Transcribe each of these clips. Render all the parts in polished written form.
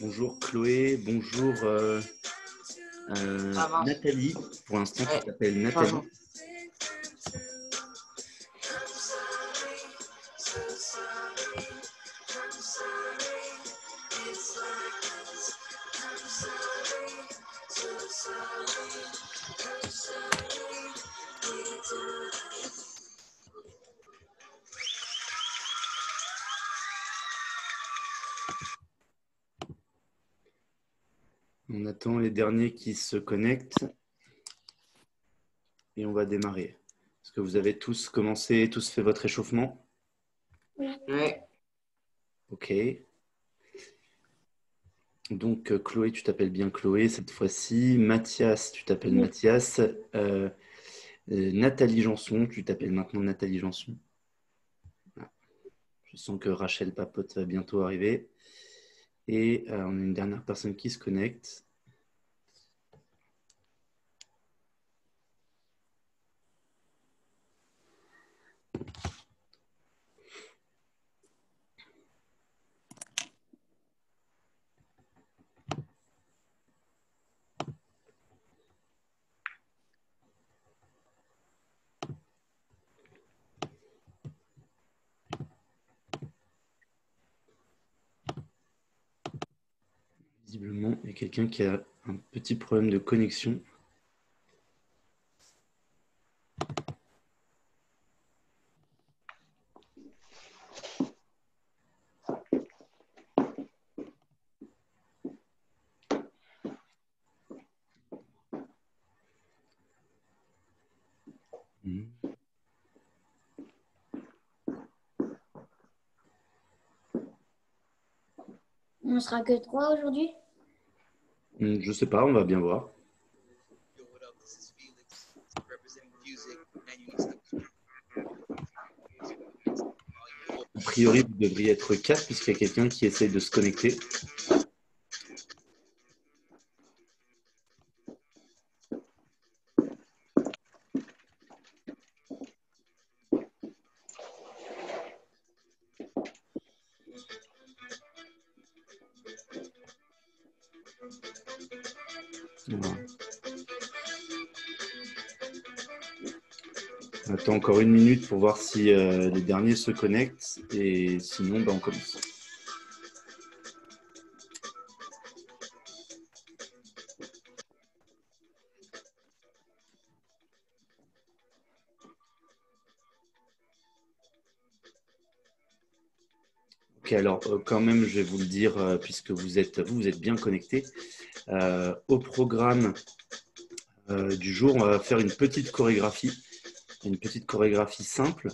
Bonjour Chloé, bonjour Ça va. Nathalie. Pour l'instant, Ouais. tu t'appelles Nathalie. Bonjour. On attend les derniers qui se connectent et on va démarrer. Est-ce que vous avez tous commencé, tous fait votre échauffement? Ouais. Ok. Donc Chloé, tu t'appelles bien Chloé cette fois-ci. Mathias, tu t'appelles Mathias. Nathalie Janson, tu t'appelles maintenant Nathalie Janson. Ah. Je sens que Rachel Papote va bientôt arriver. Et on a une dernière personne qui se connecte. Visiblement, il y a quelqu'un qui a un petit problème de connexion. On sera que 3 aujourd'hui? Je sais pas, on va bien voir. A priori, vous devriez être 4 puisqu'il y a quelqu'un qui essaye de se connecter. Voilà. On attend encore une minute pour voir si les derniers se connectent et sinon, on commence. Ok, alors quand même, je vais vous le dire, puisque vous êtes bien connectés. Au programme du jour, on va faire une petite chorégraphie simple.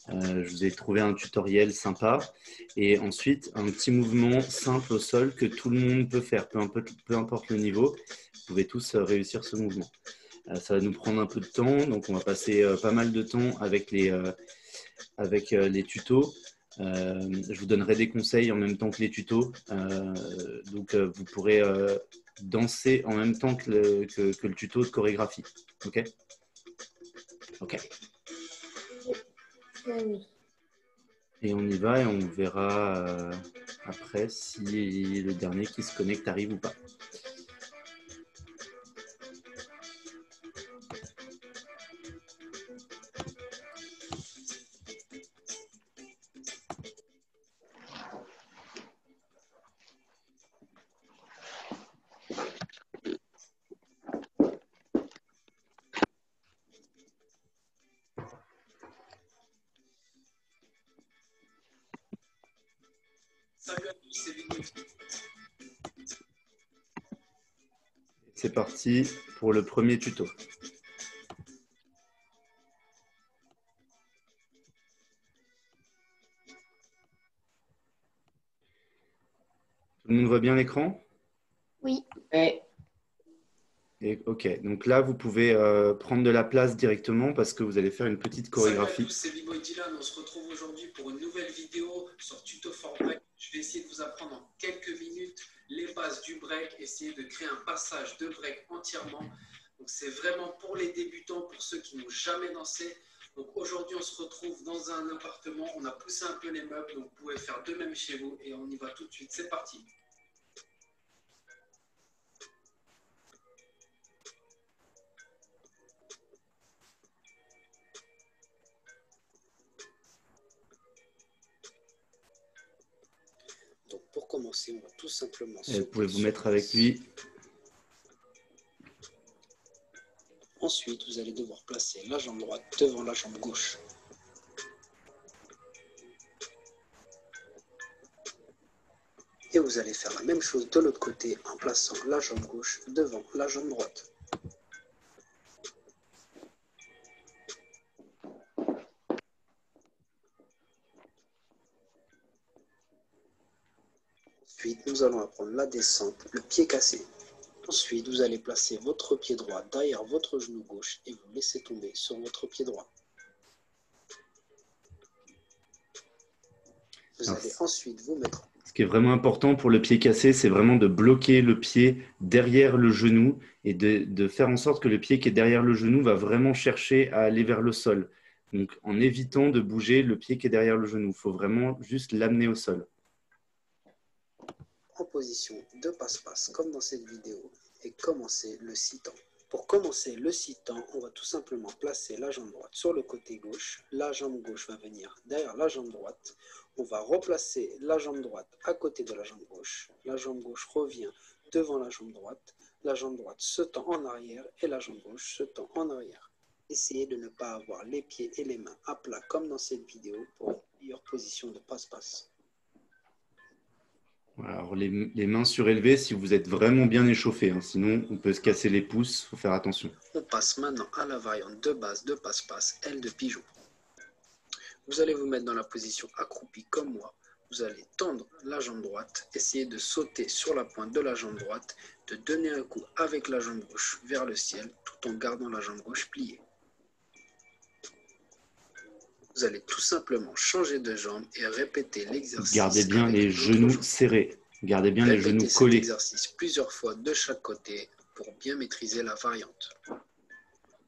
Je vous ai trouvé un tutoriel sympa et ensuite un petit mouvement simple au sol que tout le monde peut faire, peu importe le niveau. Vous pouvez tous réussir ce mouvement. Ça va nous prendre un peu de temps, donc on va passer pas mal de temps avec les tutos. Je vous donnerai des conseils en même temps que les tutos. Donc vous pourrez danser en même temps que le tuto de chorégraphie. Ok? Ok. Oui. Et on y va et on verra après si le dernier qui se connecte arrive ou pas. C'est parti pour le premier tuto. Tout le monde voit bien l'écran? Oui. Ouais. Et, ok, donc là, vous pouvez prendre de la place directement parce que vous allez faire une petite chorégraphie. Salut à tous, c'est B-Boy Dylan. On se retrouve aujourd'hui pour une nouvelle vidéo sur Tuto for Break. Je vais essayer de vous apprendre en quelques minutes les bases du break, essayer de créer un passage de break entièrement. Donc c'est vraiment pour les débutants, pour ceux qui n'ont jamais dansé. Donc aujourd'hui, on se retrouve dans un appartement. On a poussé un peu les meubles, donc vous pouvez faire de même chez vous et on y va tout de suite. C'est parti. commencer, on va tout simplement Vous sauter pouvez vous sur mettre place. avec lui. Ensuite, vous allez devoir placer la jambe droite devant la jambe gauche. Et vous allez faire la même chose de l'autre côté en plaçant la jambe gauche devant la jambe droite. Ensuite, nous allons apprendre la descente, le pied cassé. Ensuite, vous allez placer votre pied droit derrière votre genou gauche et vous laissez tomber sur votre pied droit. Vous allez ensuite vous mettre. Ce qui est vraiment important pour le pied cassé, c'est vraiment de bloquer le pied derrière le genou et de faire en sorte que le pied qui est derrière le genou va vraiment chercher à aller vers le sol. Donc, en évitant de bouger le pied qui est derrière le genou, il faut vraiment juste l'amener au sol. En position de passe-passe comme dans cette vidéo et commencer le six-temps. Pour commencer le six-temps, on va tout simplement placer la jambe droite sur le côté gauche. La jambe gauche va venir derrière la jambe droite. On va replacer la jambe droite à côté de la jambe gauche. La jambe gauche revient devant la jambe droite. La jambe droite se tend en arrière et la jambe gauche se tend en arrière. Essayez de ne pas avoir les pieds et les mains à plat comme dans cette vidéo pour une meilleure position de passe-passe. Alors, les mains surélevées si vous êtes vraiment bien échauffé. Hein. Sinon, on peut se casser les pouces. Il faut faire attention. On passe maintenant à la variante de base de passe-passe, aile de pigeon. Vous allez vous mettre dans la position accroupie comme moi. Vous allez tendre la jambe droite, essayer de sauter sur la pointe de la jambe droite, de donner un coup avec la jambe gauche vers le ciel, tout en gardant la jambe gauche pliée. Vous allez tout simplement changer de jambe et répéter l'exercice. Gardez bien les genoux serrés. Gardez bien les genoux collés. Répétez cet exercice plusieurs fois de chaque côté pour bien maîtriser la variante.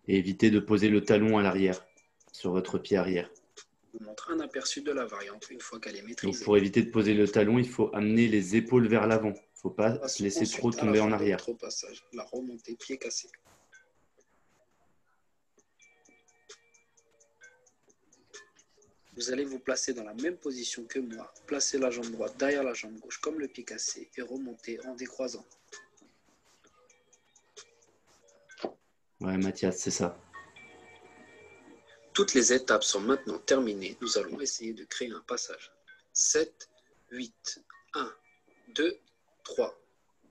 Et évitez de poser le talon à l'arrière, sur votre pied arrière. Je vous montre un aperçu de la variante une fois qu'elle est maîtrisée. Donc, pour éviter de poser le talon, il faut amener les épaules vers l'avant. Il ne faut pas se laisser trop tomber en arrière. Passage, la remontée pied cassé. Vous allez vous placer dans la même position que moi. Placez la jambe droite derrière la jambe gauche comme le pied cassé et remontez en décroisant. Ouais, Mathias, c'est ça. Toutes les étapes sont maintenant terminées. Nous allons essayer de créer un passage. 7, 8, 1, 2, 3,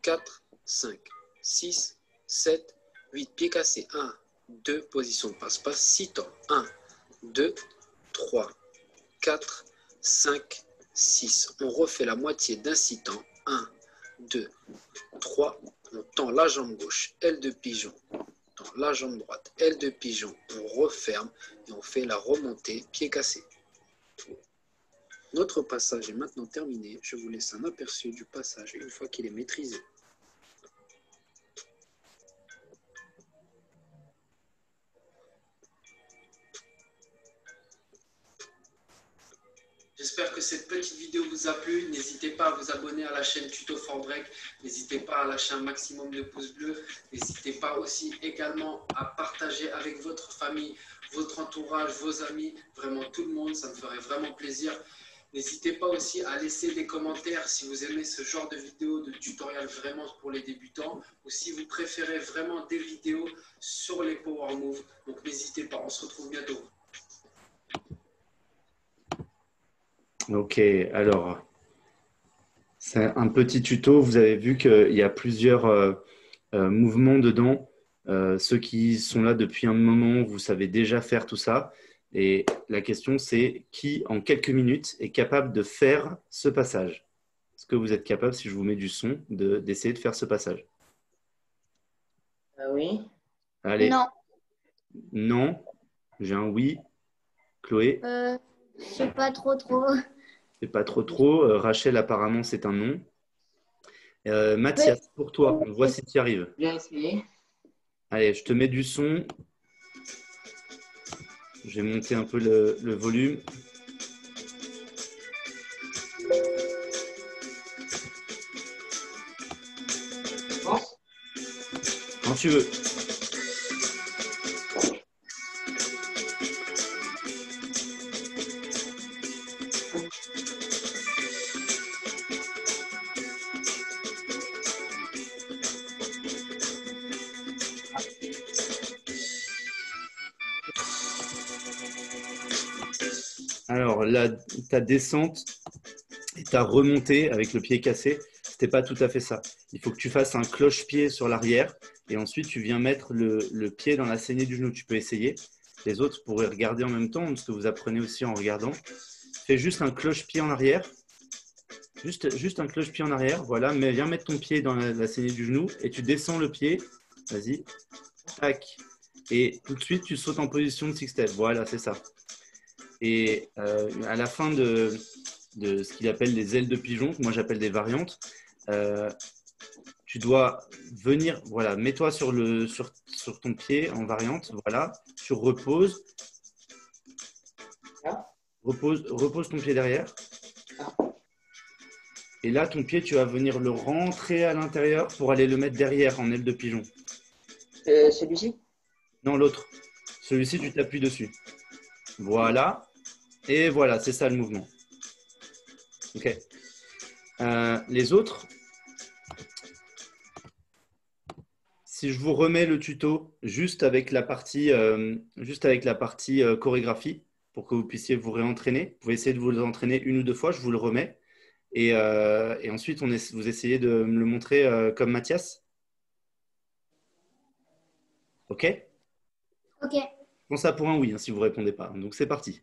4, 5, 6, 7, 8. Pied cassé. 1, 2, position de passe-passe. 6 temps. 1, 2, 3, 4, 5, 6. On refait la moitié d'un 6 temps. 1, 2, 3. On tend la jambe gauche, aile de pigeon. On tend la jambe droite, aile de pigeon. On referme et on fait la remontée pied cassé. Notre passage est maintenant terminé. Je vous laisse un aperçu du passage une fois qu'il est maîtrisé. J'espère que cette petite vidéo vous a plu. N'hésitez pas à vous abonner à la chaîne Tuto for Break. N'hésitez pas à lâcher un maximum de pouces bleus. N'hésitez pas aussi également à partager avec votre famille, votre entourage, vos amis, vraiment tout le monde. Ça me ferait vraiment plaisir. N'hésitez pas aussi à laisser des commentaires si vous aimez ce genre de vidéos, de tutoriels vraiment pour les débutants ou si vous préférez vraiment des vidéos sur les Power Moves. Donc n'hésitez pas, on se retrouve bientôt. Ok, alors, c'est un petit tuto. Vous avez vu qu'il y a plusieurs mouvements dedans. Ceux qui sont là depuis un moment, vous savez déjà faire tout ça. Et la question, c'est qui, en quelques minutes, est capable de faire ce passage? Est-ce que vous êtes capable, si je vous mets du son, d'essayer de faire ce passage? Oui. Allez. Non. Non. J'ai un oui. Chloé? Je sais pas trop. C'est pas trop. Rachel, apparemment, c'est un non. Mathias, pour toi, on voit si tu y arrives. Bien essayé. Allez, je te mets du son. Je vais monter un peu le volume. Bon. Quand tu veux. Alors, ta descente et ta remontée avec le pied cassé, ce n'était pas tout à fait ça. Il faut que tu fasses un cloche-pied sur l'arrière et ensuite tu viens mettre le pied dans la saignée du genou. Tu peux essayer. Les autres pourraient regarder en même temps, parce que vous apprenez aussi en regardant. Fais juste un cloche-pied en arrière. Juste un cloche-pied en arrière. Voilà, mais viens mettre ton pied dans la saignée du genou et tu descends le pied. Vas-y. Tac. Et tout de suite, tu sautes en position de six step. Voilà, c'est ça. Et à la fin de ce qu'il appelle des ailes de pigeon, que moi j'appelle des variantes, tu dois venir, voilà, mets-toi sur ton pied en variante, voilà, tu reposes, repose ton pied derrière. Et là, ton pied, tu vas venir le rentrer à l'intérieur pour aller le mettre derrière en aile de pigeon. Celui-ci? Non, l'autre. Celui-ci, tu t'appuies dessus. Voilà. Et voilà, c'est ça le mouvement. Ok. Les autres, si je vous remets le tuto juste avec la partie, chorégraphie pour que vous puissiez vous réentraîner. Vous pouvez essayer de vous entraîner une ou deux fois, je vous le remets. Et ensuite, vous essayez de me le montrer comme Mathias. Ok? Ok. Je prends ça pour un oui hein, si vous ne répondez pas. Donc, c'est parti.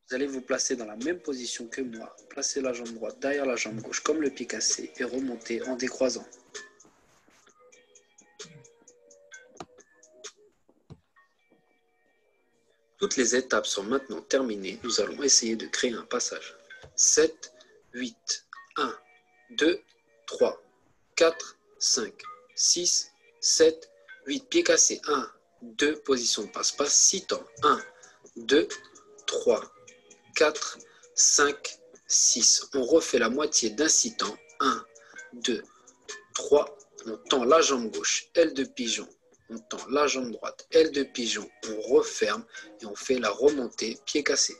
Vous allez vous placer dans la même position que moi. Placez la jambe droite derrière la jambe gauche comme le pied cassé et remontez en décroisant. Toutes les étapes sont maintenant terminées. Nous allons essayer de créer un passage. 7, 8, 1, 2, 3, 4, 5, 6, 7, 8. Pied cassé. 1, 2, position de passe-passe. 6 temps. 1, 2, 3, 4, 5, 6. On refait la moitié d'un 6 temps. 1, 2, 3. On tend la jambe gauche, aile de pigeon. On tend la jambe droite, aile de pigeon. On referme et on fait la remontée, pied cassé.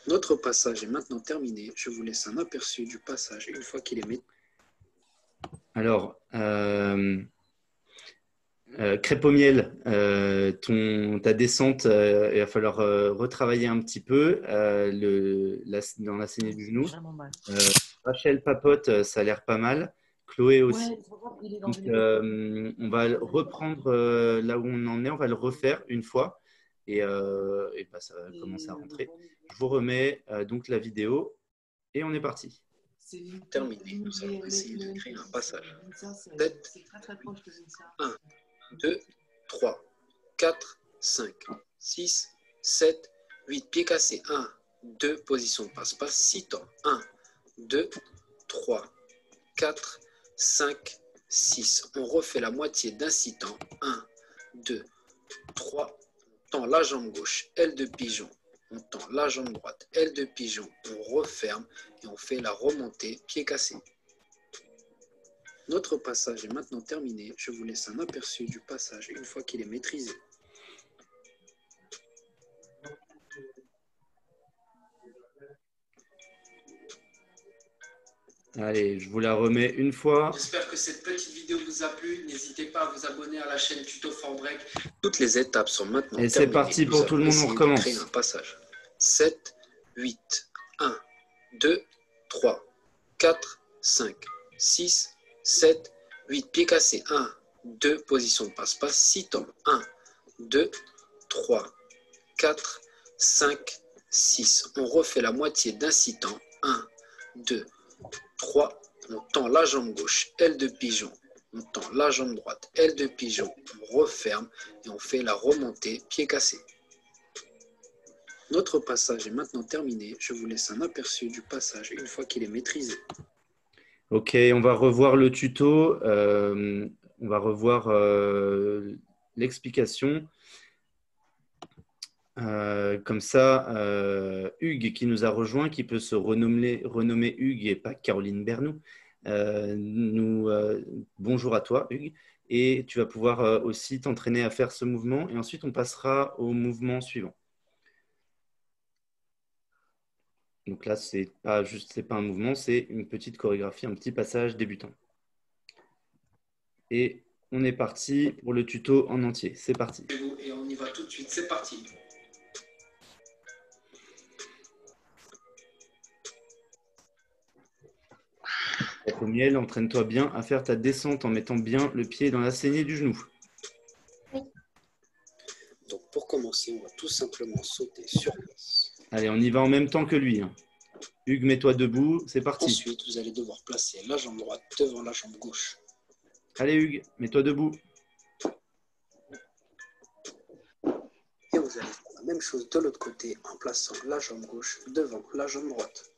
Notre passage est maintenant terminé. Je vous laisse un aperçu du passage une fois qu'il est mis. Alors, crêpe au miel, ta descente, il va falloir retravailler un petit peu dans la saignée du genou. Rachel papote, ça a l'air pas mal. Chloé aussi. Donc, on va reprendre là où on en est, on va le refaire une fois et bah, ça va commencer à rentrer. Je vous remets donc la vidéo et on est parti. Terminé, nous allons essayer de créer un passage. 7, 1, 2, 3, 4, 5, 6, 7, 8. Pieds cassés. 1, 2, position de passe-passe. 6 temps. 1, 2, 3, 4, 5, 6. On refait la moitié d'un 6 temps. 1, 2, 3. On tend la jambe gauche, aile de pigeon. On tend la jambe droite, aile de pigeon. On referme et on fait la remontée, pied cassé. Notre passage est maintenant terminé. Je vous laisse un aperçu du passage une fois qu'il est maîtrisé. Allez, je vous la remets une fois. J'espère que cette petite vidéo vous a plu. N'hésitez pas à vous abonner à la chaîne Tuto for Break. Toutes les étapes sont maintenant terminées. Et c'est parti pour tout le monde, on recommence. Créer un passage. 7, 8, 1, 2, 3, 4, 5, 6, 7, 8. Pieds cassés. 1, 2, position de passe-passe. 6 temps. 1, 2, 3, 4, 5, 6. On refait la moitié d'un 6 temps. 1, 2, 3. On tend la jambe gauche, aile de pigeon. On tend la jambe droite, aile de pigeon. On referme et on fait la remontée, pied cassé. Notre passage est maintenant terminé. Je vous laisse un aperçu du passage une fois qu'il est maîtrisé. Ok, on va revoir le tuto. On va revoir l'explication. Comme ça, Hugues qui nous a rejoint, qui peut se renommer Hugues et pas Caroline Bernoux. Bonjour à toi, Hugues. Et tu vas pouvoir aussi t'entraîner à faire ce mouvement. Et ensuite, on passera au mouvement suivant. Donc là, c'est pas un mouvement, c'est une petite chorégraphie, un petit passage débutant. Et on est parti pour le tuto en entier. C'est parti. Et on y va tout de suite. C'est parti. Au miel, entraîne-toi bien à faire ta descente en mettant bien le pied dans la saignée du genou. Donc pour commencer, on va tout simplement sauter sur place. Allez, on y va en même temps que lui. Hugues, mets-toi debout, c'est parti. Ensuite, vous allez devoir placer la jambe droite devant la jambe gauche. Allez Hugues, mets-toi debout. Et vous allez faire la même chose de l'autre côté en plaçant la jambe gauche devant la jambe droite.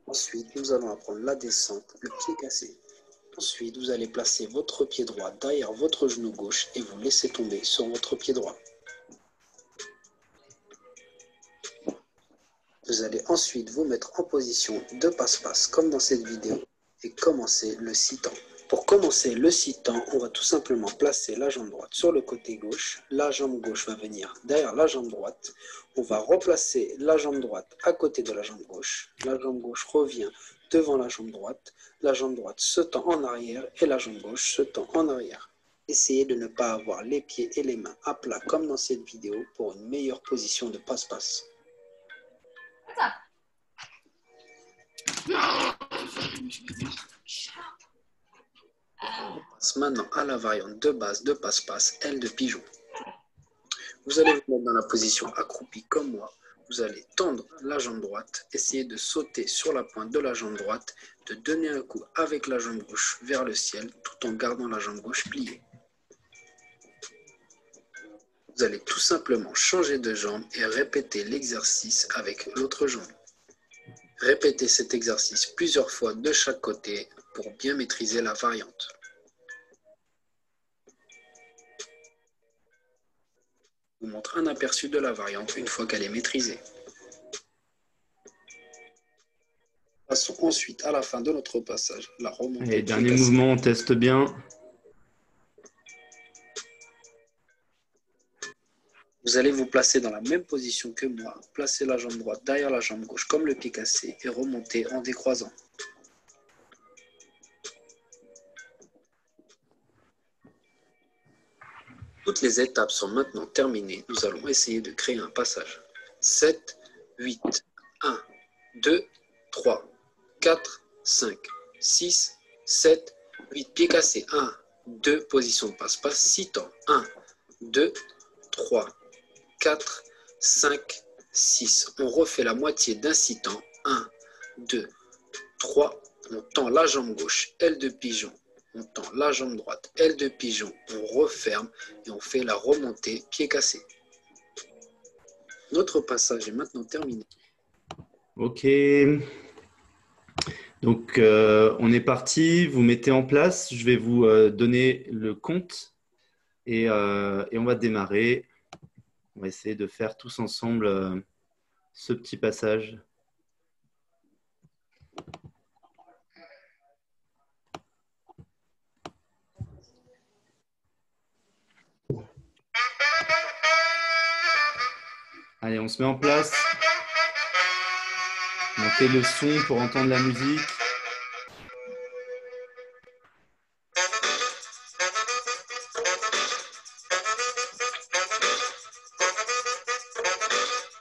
Ensuite, nous allons apprendre la descente, le pied cassé. Ensuite, vous allez placer votre pied droit derrière votre genou gauche et vous laisser tomber sur votre pied droit. Vous allez ensuite vous mettre en position de passe-passe comme dans cette vidéo et commencer le six temps. Pour commencer le six temps, on va tout simplement placer la jambe droite sur le côté gauche. La jambe gauche va venir derrière la jambe droite. On va replacer la jambe droite à côté de la jambe gauche. La jambe gauche revient devant la jambe droite se tend en arrière et la jambe gauche se tend en arrière. Essayez de ne pas avoir les pieds et les mains à plat comme dans cette vidéo pour une meilleure position de passe-passe. On passe maintenant à la variante de base de passe-passe, aile de pigeon. Vous allez vous mettre dans la position accroupie comme moi. Vous allez tendre la jambe droite, essayer de sauter sur la pointe de la jambe droite, de donner un coup avec la jambe gauche vers le ciel tout en gardant la jambe gauche pliée. Vous allez tout simplement changer de jambe et répéter l'exercice avec l'autre jambe. Répétez cet exercice plusieurs fois de chaque côté pour bien maîtriser la variante. Je vous montre un aperçu de la variante une fois qu'elle est maîtrisée. Passons ensuite à la fin de notre passage, la remontée. Allez, dernier mouvement, on teste bien. Vous allez vous placer dans la même position que moi, placer la jambe droite derrière la jambe gauche comme le pied cassé et remonter en décroisant. Toutes les étapes sont maintenant terminées. Nous allons essayer de créer un passage. 7, 8, 1, 2, 3, 4, 5, 6, 7, 8. Pieds cassés. 1, 2, position de passe-passe. 6 temps. 1, 2, 3, 4, 5, 6. On refait la moitié d'un 6 temps. 1, 2, 3. On tend la jambe gauche, aile de pigeon. On tend la jambe droite, aile de pigeon. On referme et on fait la remontée, pied cassé. Notre passage est maintenant terminé. Ok. Donc, on est parti. Vous mettez en place. Je vais vous donner le compte et on va démarrer. On va essayer de faire tous ensemble ce petit passage. Allez, on se met en place. Montez le son pour entendre la musique.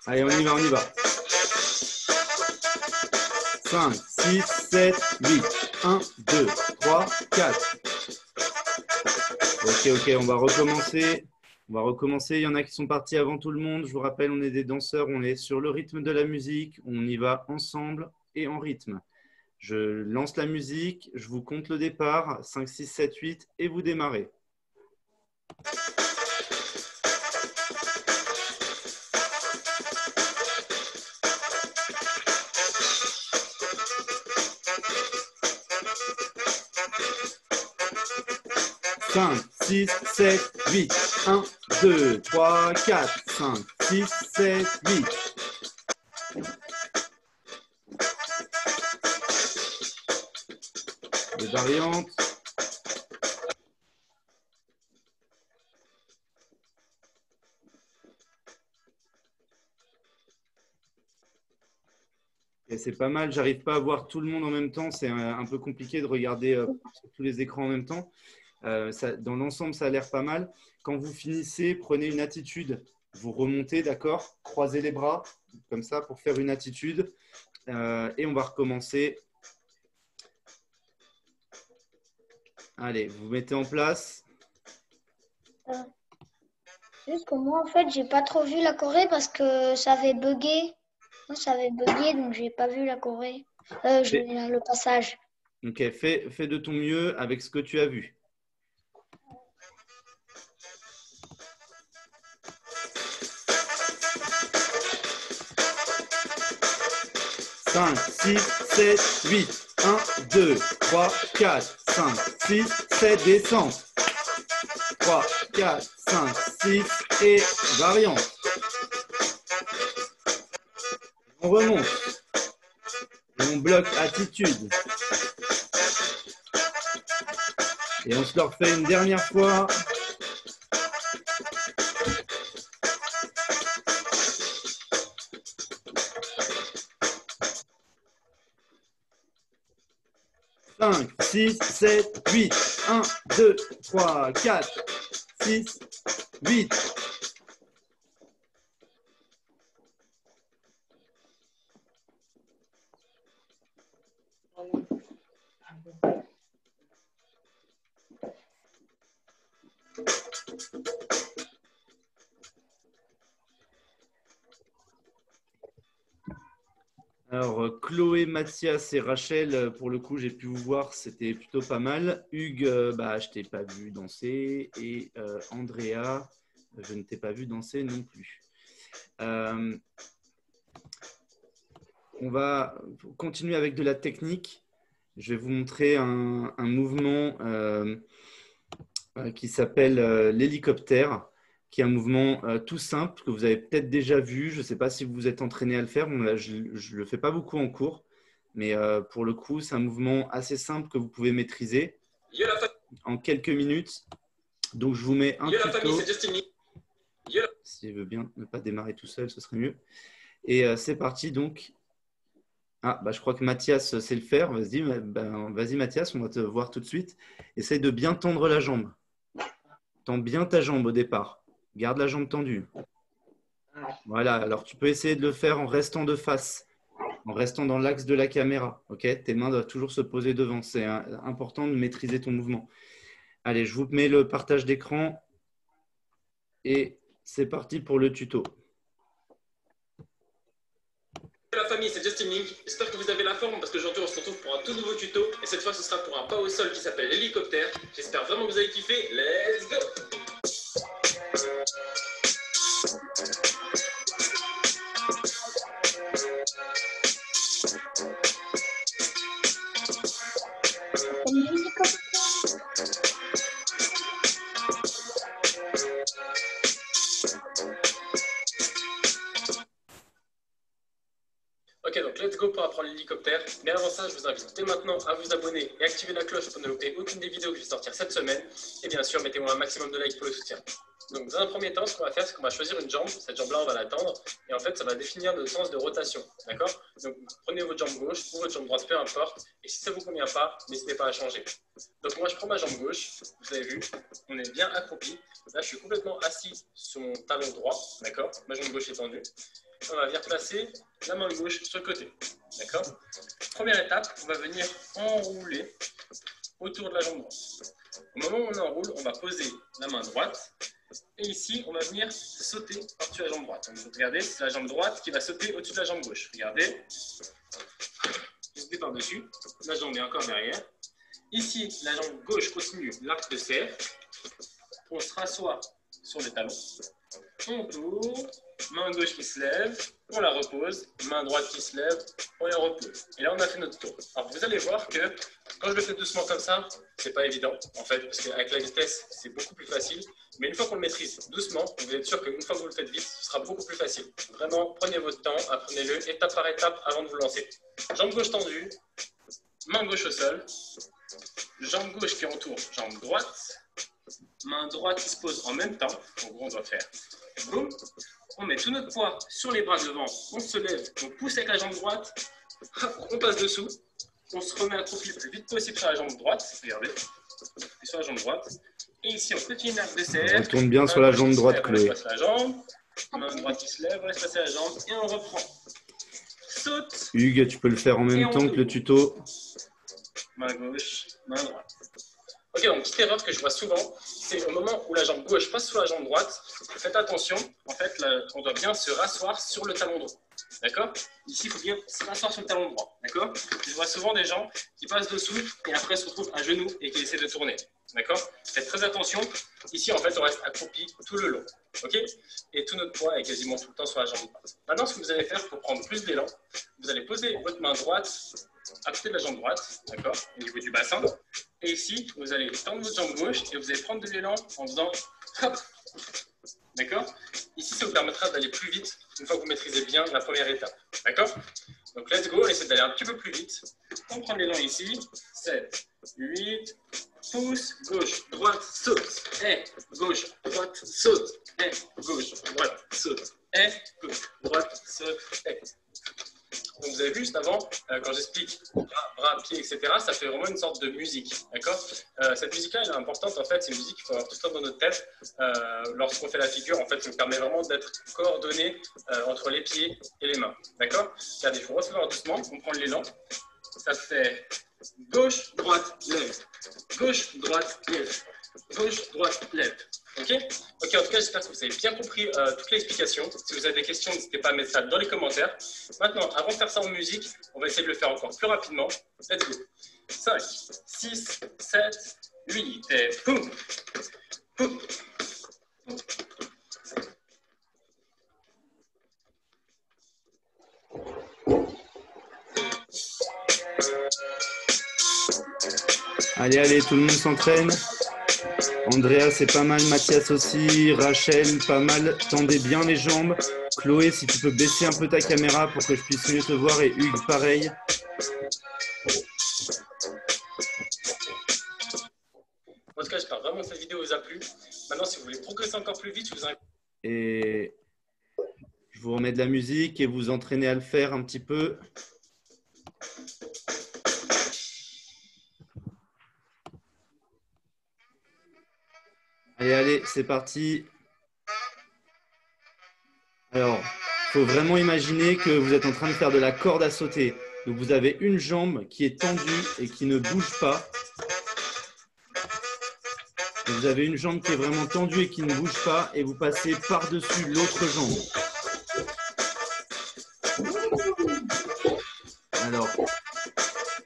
Allez, on y va, on y va. 5, 6, 7, 8. 1, 2, 3, 4. Ok, on va recommencer. On va recommencer. Il y en a qui sont partis avant tout le monde. Je vous rappelle, on est des danseurs. On est sur le rythme de la musique. On y va ensemble et en rythme. Je lance la musique. Je vous compte le départ. 5, 6, 7, 8 et vous démarrez. Cinq, 6, 7, 8. 1, 2, 3, 4, 5, 6, 7, 8. Des variantes. Et c'est pas mal. J'arrive pas à voir tout le monde en même temps. C'est un peu compliqué de regarder sur tous les écrans en même temps. Dans l'ensemble, ça a l'air pas mal. Quand vous finissez, prenez une attitude. Vous remontez, d'accord? Croisez les bras, comme ça, pour faire une attitude. Et on va recommencer. Allez, vous mettez en place. Juste que moi, en fait, j'ai pas trop vu la Corée parce que ça avait bugué. Moi, ça avait bugué, donc j'ai pas vu la Corée. Le passage. Ok, fais de ton mieux avec ce que tu as vu. 5, 6, 7, 8. 1, 2, 3, 4, 5, 6, 7, descente. 3, 4, 5, 6 et variante. On remonte. Et on bloque attitude. Et on se le refait une dernière fois. Cinq, 6, 7, 8. 1, 2, 3, 4, 6, 8. Alors, Chloé, Mathias et Rachel, pour le coup, j'ai pu vous voir, c'était plutôt pas mal. Hugues, je ne t'ai pas vu danser. Et Andrea, je ne t'ai pas vu danser non plus. On va continuer avec de la technique. Je vais vous montrer un mouvement qui s'appelle l'hélicoptère, qui est un mouvement tout simple que vous avez peut-être déjà vu. Je ne sais pas si vous vous êtes entraîné à le faire. Bon, là, je ne le fais pas beaucoup en cours, mais pour le coup, c'est un mouvement assez simple que vous pouvez maîtriser en quelques minutes. Donc, je vous mets un tuto. S'il veut bien ne pas démarrer tout seul, ce serait mieux. Et c'est parti donc. Ah, je crois que Mathias sait le faire. Vas-y, vas-y Mathias, on va te voir tout de suite. Essaye de bien tendre la jambe. Tends bien ta jambe au départ. Garde la jambe tendue. Voilà, alors tu peux essayer de le faire en restant de face, en restant dans l'axe de la caméra. Okay, tes mains doivent toujours se poser devant. C'est important de maîtriser ton mouvement. Allez, je vous mets le partage d'écran et c'est parti pour le tuto. La famille, c'est Justin Link. J'espère que vous avez la forme parce qu'aujourd'hui on se retrouve pour un tout nouveau tuto et cette fois ce sera pour un pas au sol qui s'appelle l'hélicoptère. J'espère vraiment que vous avez kiffé. Let's go! Ok, donc let's go pour apprendre l'hélicoptère. Mais avant ça, je vous invite dès maintenant à vous abonner et activer la cloche pour ne louper aucune des vidéos que je vais sortir cette semaine. Et bien sûr, mettez-moi un maximum de likes pour le soutien. Donc dans un premier temps, ce qu'on va faire, c'est qu'on va choisir une jambe. Cette jambe-là, on va la tendre. Et en fait, ça va définir le sens de rotation. D'accord? Donc prenez votre jambe gauche ou votre jambe droite, peu importe. Et si ça ne vous convient pas, n'hésitez pas à changer. Donc moi, je prends ma jambe gauche. Vous avez vu, on est bien accroupi. Là, je suis complètement assis sur mon talon droit. D'accord? Ma jambe gauche est tendue. On va venir placer la main gauche sur le côté. D'accord? Première étape, on va venir enrouler autour de la jambe droite. Au moment où on enroule, on va poser la main droite. Et ici, on va venir sauter par-dessus la jambe droite. Donc, regardez, c'est la jambe droite qui va sauter au-dessus de la jambe gauche. Regardez. Sauter par-dessus. La jambe est encore derrière. Ici, la jambe gauche continue l'arc de cercle. On se rassoit sur les talons. On tourne. Main gauche qui se lève, on la repose, main droite qui se lève, on la repose. Et là, on a fait notre tour. Alors, vous allez voir que quand je le fais doucement comme ça, c'est pas évident, en fait, parce qu'avec la vitesse, c'est beaucoup plus facile. Mais une fois qu'on le maîtrise doucement, vous êtes sûr qu'une fois que vous le faites vite, ce sera beaucoup plus facile. Vraiment, prenez votre temps, apprenez-le étape par étape avant de vous lancer. Jambe gauche tendue, main gauche au sol, jambe gauche qui entoure jambe droite, main droite qui se pose en même temps. En gros, on doit faire boum. On met tout notre poids sur les bras devant, on se lève, on pousse avec la jambe droite, On passe dessous. On se remet accroupi le plus vite possible sur la jambe droite. Regardez. Et sur la jambe droite. Et ici, on continue à desserre. On tourne bien sur la jambe droite, Chloé. On laisse passer la jambe. Main droite qui se lève, on laisse passer la jambe. Et on reprend. Saute. Hugues, tu peux le faire en même temps que le tuto. Main gauche, main droite. Ok, donc petite erreur que je vois souvent, c'est au moment où la jambe gauche passe sous la jambe droite, faites attention, en fait, là, on doit bien se rasseoir sur le talon droit. D'accord? Ici, il faut bien se rasseoir sur le talon droit. D'accord? Je vois souvent des gens qui passent dessous et après se retrouvent à genoux et qui essaient de tourner. D'accord? Faites très attention. Ici, en fait, on reste accroupi tout le long. Ok? Et tout notre poids est quasiment tout le temps sur la jambe droite. Maintenant, ce que vous allez faire pour prendre plus d'élan, vous allez poser votre main droite à côté de la jambe droite, d'accord, au niveau du bassin. Et ici, vous allez tendre votre jambe gauche et vous allez prendre de l'élan en faisant hop. D'accord? Ici, ça vous permettra d'aller plus vite une fois que vous maîtrisez bien la première étape. D'accord? Donc, let's go. On essaie d'aller un petit peu plus vite. On prend l'élan ici. 7, 8, pouce, gauche, droite, saute. Et gauche, droite, saute. Et gauche, droite, saute. Et gauche, droite, saute. Et. Donc, vous avez vu juste avant, quand j'explique bras, pieds, etc., ça fait vraiment une sorte de musique. D'accord? Cette musique-là, elle est importante. En fait, c'est une musique qu'il faut avoir tout le temps dans notre tête. Lorsqu'on fait la figure, en fait, ça nous permet vraiment d'être coordonné entre les pieds et les mains. D'accord? Regardez, il faut recevoir doucement. On prend l'élan. Ça fait gauche, droite, lève. Gauche, droite, lève. Gauche, droite, lève. Ok, en tout cas, j'espère que vous avez bien compris toute l'explication. Si vous avez des questions, n'hésitez pas à mettre ça dans les commentaires. Maintenant, avant de faire ça en musique, on va essayer de le faire encore plus rapidement. Let's go. 5, 6, 7, 8, et boum, boum. Allez, allez, tout le monde s'entraîne. Andrea, c'est pas mal. Mathias aussi. Rachel, pas mal. Tendez bien les jambes. Chloé, si tu peux baisser un peu ta caméra pour que je puisse mieux te voir. Et Hugues, pareil. En tout cas, j'espère vraiment que cette vidéo vous a plu. Maintenant, si vous voulez progresser encore plus vite, je vous invite. Et je vous remets de la musique et vous entraînez à le faire un petit peu. Allez, allez, c'est parti. Alors, il faut vraiment imaginer que vous êtes en train de faire de la corde à sauter. Donc, vous avez une jambe qui est tendue et qui ne bouge pas. Et vous avez une jambe qui est vraiment tendue et qui ne bouge pas. Et vous passez par-dessus l'autre jambe. Alors,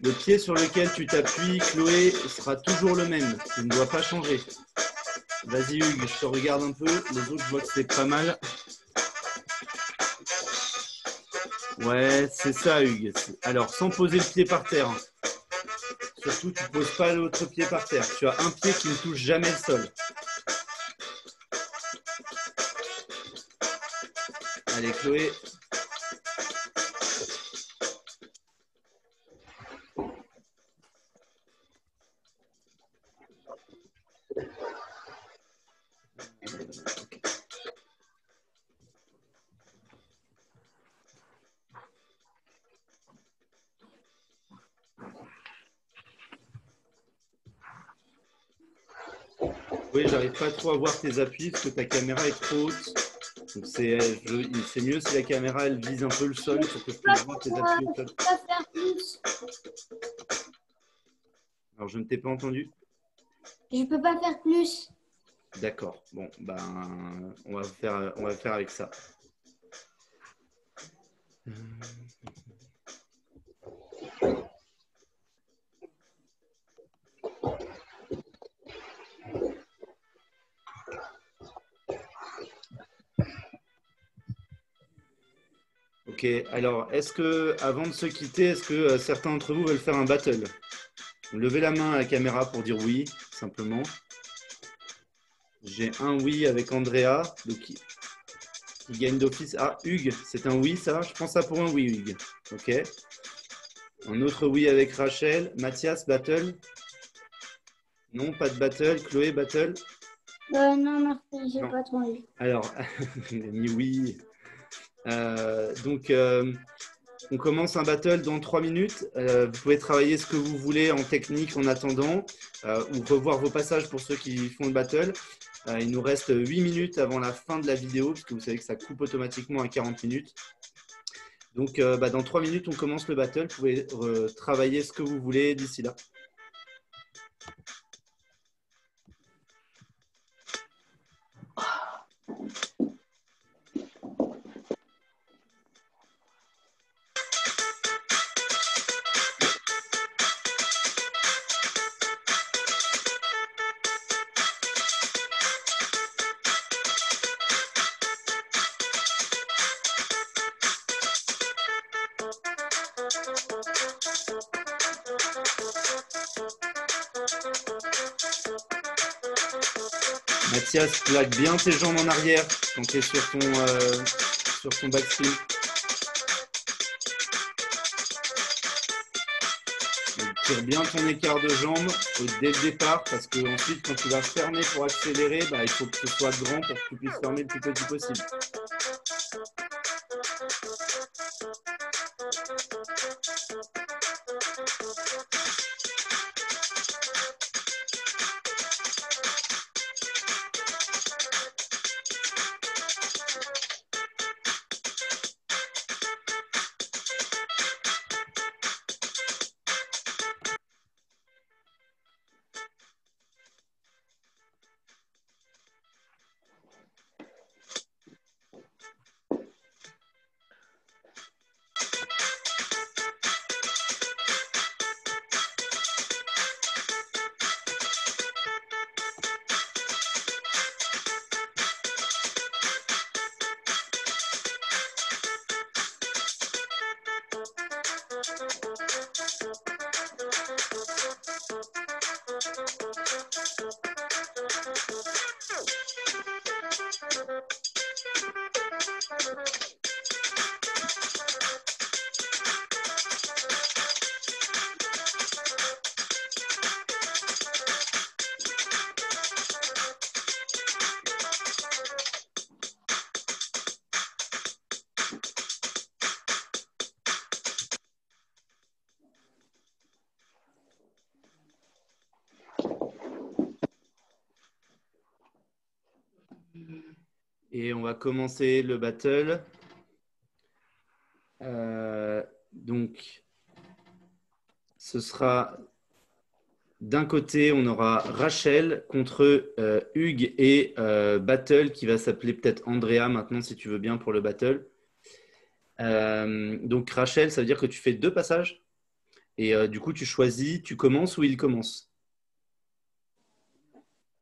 le pied sur lequel tu t'appuies, Chloé, sera toujours le même. Il ne doit pas changer. Vas-y Hugues, je te regarde un peu. Les autres, je vois que c'est pas mal. Ouais, c'est ça Hugues. Alors, sans poser le pied par terre. Surtout, tu ne poses pas l'autre pied par terre. Tu as un pied qui ne touche jamais le sol. Allez Chloé. Oui, j'arrive pas trop à voir tes appuis parce que ta caméra est trop haute. Donc c'est mieux si la caméra elle vise un peu le sol pour que je puisse voir tes appuis au sol. Alors je ne t'ai pas entendu. Je peux pas faire plus. D'accord. Bon, ben on va faire avec ça. Ok, alors est-ce que, avant de se quitter, est-ce que certains d'entre vous veulent faire un battle? Levez la main à la caméra pour dire oui, simplement. J'ai un oui avec Andrea, donc qui gagne d'office. Ah, Hugues, c'est un oui ça? Je prends ça pour un oui, Hugues. Ok. Un autre oui avec Rachel. Mathias, battle? Non, pas de battle. Chloé, battle? Non, merci, j'ai pas trop envie. Alors, il a mis oui. Donc, On commence un battle dans 3 minutes. Vous pouvez travailler ce que vous voulez en technique en attendant ou revoir vos passages pour ceux qui font le battle. Il nous reste 8 minutes avant la fin de la vidéo parce que vous savez que ça coupe automatiquement à 40 minutes. Donc, dans 3 minutes, on commence le battle. Vous pouvez travailler ce que vous voulez d'ici là. Mathias, plaque bien tes jambes en arrière quand tu es sur ton backspin. Tire bien ton écart de jambes dès le départ parce que ensuite, quand tu vas fermer pour accélérer, il faut que ce soit grand pour que tu puisses fermer le plus petit possible. Et on va commencer le battle. Donc, ce sera d'un côté, on aura Rachel contre Hugues et battle qui va s'appeler peut-être Andrea maintenant si tu veux bien pour le battle. Donc Rachel, ça veut dire que tu fais 2 passages et du coup tu choisis, tu commences ou il commence?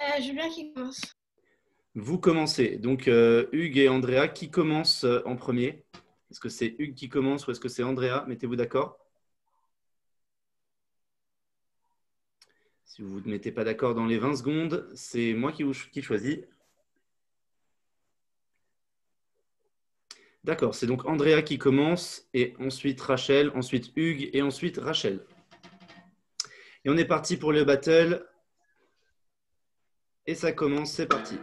Je veux bien qu'il commence. Vous commencez. Donc, Hugues et Andrea, qui commence en premier? Est-ce que c'est Hugues qui commence ou est-ce que c'est Andrea? Mettez-vous d'accord. Si vous ne vous mettez pas d'accord dans les 20 secondes, c'est moi qui choisis. D'accord, c'est donc Andrea qui commence et ensuite Rachel, ensuite Hugues et ensuite Rachel. Et on est parti pour le battle. Et ça commence, c'est parti.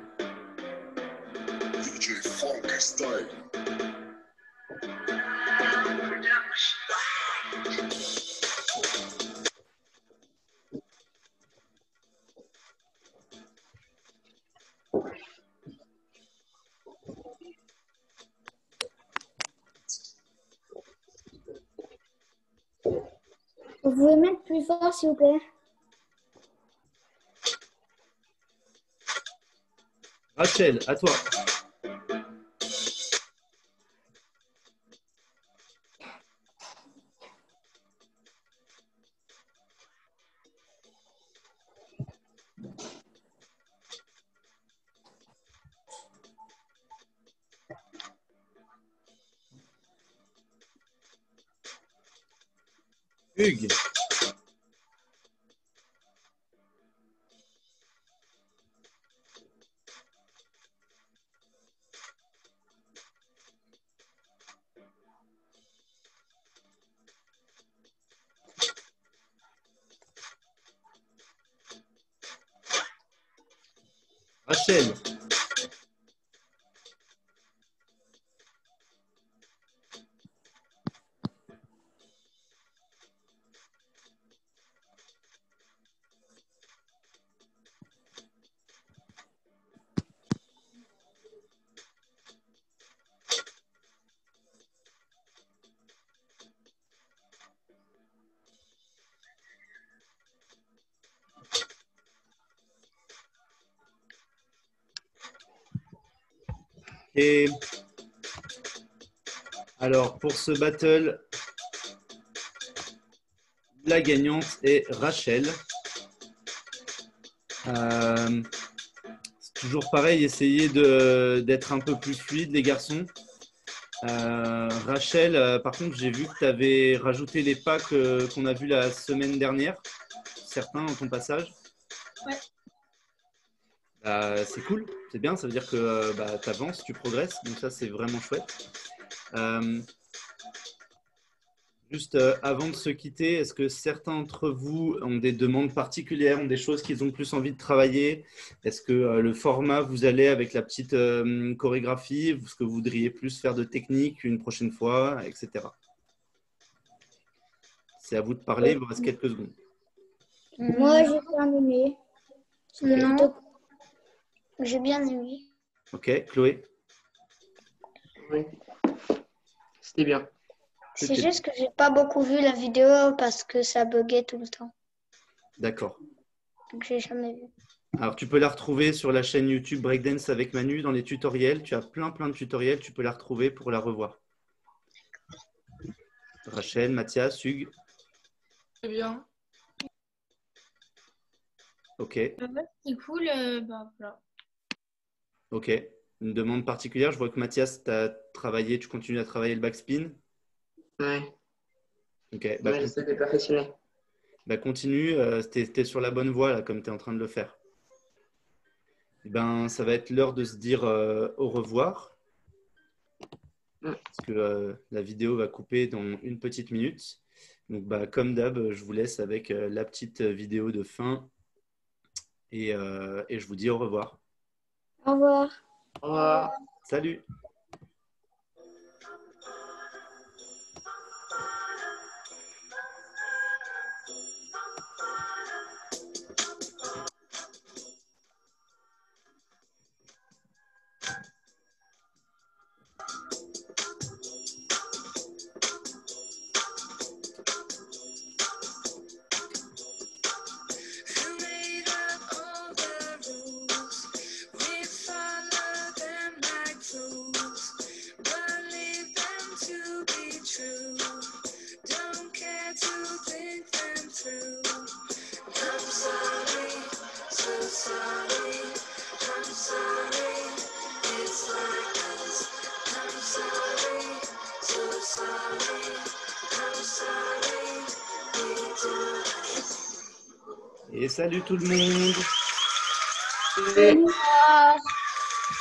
Vous pouvez mettre plus fort, s'il vous plaît? Rachel, à toi. Hugues. Rachel. Et alors, pour ce battle, la gagnante est Rachel. C'est toujours pareil, essayez d'être un peu plus fluide, les garçons. Rachel, par contre, j'ai vu que tu avais rajouté les packs qu'on a vus la semaine dernière, certains dans ton passage. Ouais. C'est cool, c'est bien, ça veut dire que tu avances, tu progresses, donc ça c'est vraiment chouette. Juste avant de se quitter, est-ce que certains d'entre vous ont des demandes particulières, ont des choses qu'ils ont plus envie de travailler? Est-ce que le format, vous allez avec la petite chorégraphie? Est-ce que vous voudriez plus faire de technique une prochaine fois, etc. C'est à vous de parler, il vous reste quelques secondes. Moi, j'ai bien aimé. Non. J'ai bien aimé. Ok, Chloé? Oui. C'était bien. C'est juste que j'ai pas beaucoup vu la vidéo parce que ça buguait tout le temps. D'accord. Donc, j'ai jamais vu. Alors, tu peux la retrouver sur la chaîne YouTube Breakdance avec Manu dans les tutoriels. Tu as plein de tutoriels. Tu peux la retrouver pour la revoir. Rachel, Mathias, Hugues. Très bien. Ok. C'est cool. Voilà. Ok. Une demande particulière. Je vois que Mathias, tu continues à travailler le backspin. Ouais. Ok. Ouais, j'essaie de perfectionner. Continue. Tu es sur la bonne voie, là, comme tu es en train de le faire. Ça va être l'heure de se dire au revoir. Parce que la vidéo va couper dans une petite minute. Donc, comme d'hab, je vous laisse avec la petite vidéo de fin. Et je vous dis au revoir. Au revoir. Au revoir. Salut! Et salut tout le monde!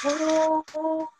Au revoir.